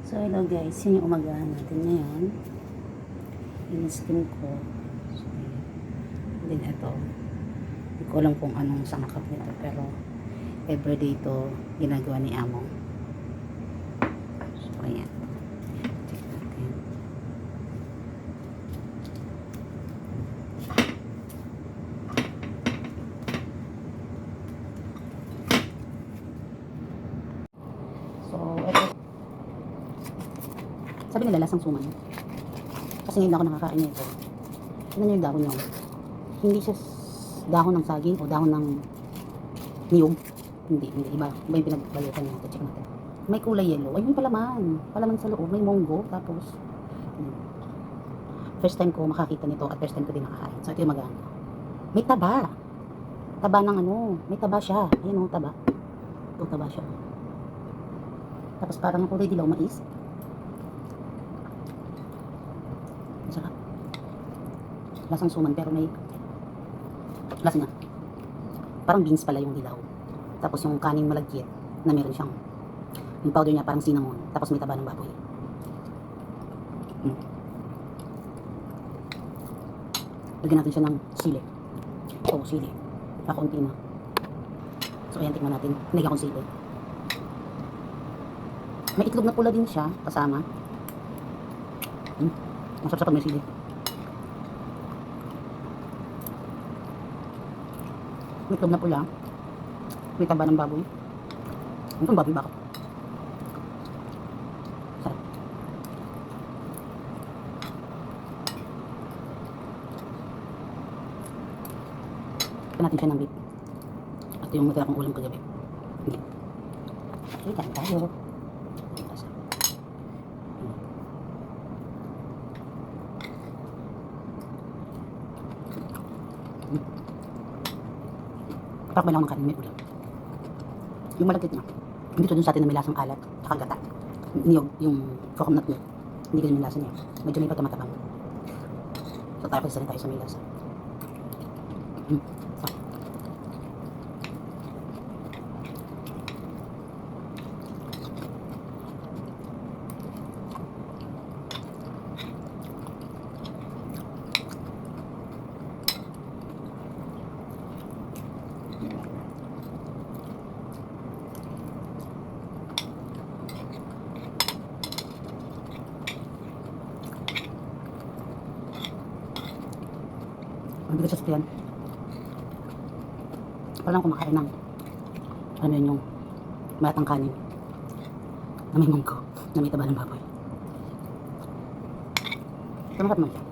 So hello guys, yun yung umagahan natin ngayon. In-steam ko. So, then ito. Hindi ko alam kung anong sangkap nito, pero everyday ito ginagawa ni Amo. So ayan. Check natin. So ito. Sabi nila lasang suman. Kasi ngayon ako nakakain nito. Tignan nyo yung dahon nyo. Hindi siya dahon ng saging o dahon ng niyog. Hindi. Iba yung pinagbalutan natin. Check natin. May kulay yellow. Ay, may palaman. Palaman sa loob. May munggo. Tapos, first time ko makakita nito at first time ko din nakakain. So, ito yung magaan. May taba. Taba ng ano. May taba siya. Ayan o, taba. Ito, taba siya. Tapos, parang kulay dilaw mais. Masarap. Lasang suman pero may lasa niya. Parang beans pala yung dilaw. Tapos yung kaning malagkit na meron siyang yung powder niya parang cinnamon. Tapos may taba ng baboy. Lagyan natin siya ng sili. Oo, sili. Kakunti na. So ayan, tingnan natin. Nilagyan akong sili. May itlog na pula din siya kasama. Masarap sa pag may sili. May itlog na pula. May taba ng baboy. Itong baboy bakit? Sarap. Ito natin siya ng beef. At yung matira kong ulam kagabi. Okay, kain tayo. Parang lang ng kanin, may ulam. Yung malagkit niya. Hindi to dun sa atin na may lasang alat, tsaka gata. Niyog, yung coconut milk. Hindi ganun yung lasa niya. Medyo may pagkamatabang. So tayo kasi tayo sa may lasa. Ang bigat sa sasakyan. Parang kumakain ng ano yun yung matang kanin na may munggo na may taba ng baboy. Tumakat man siya.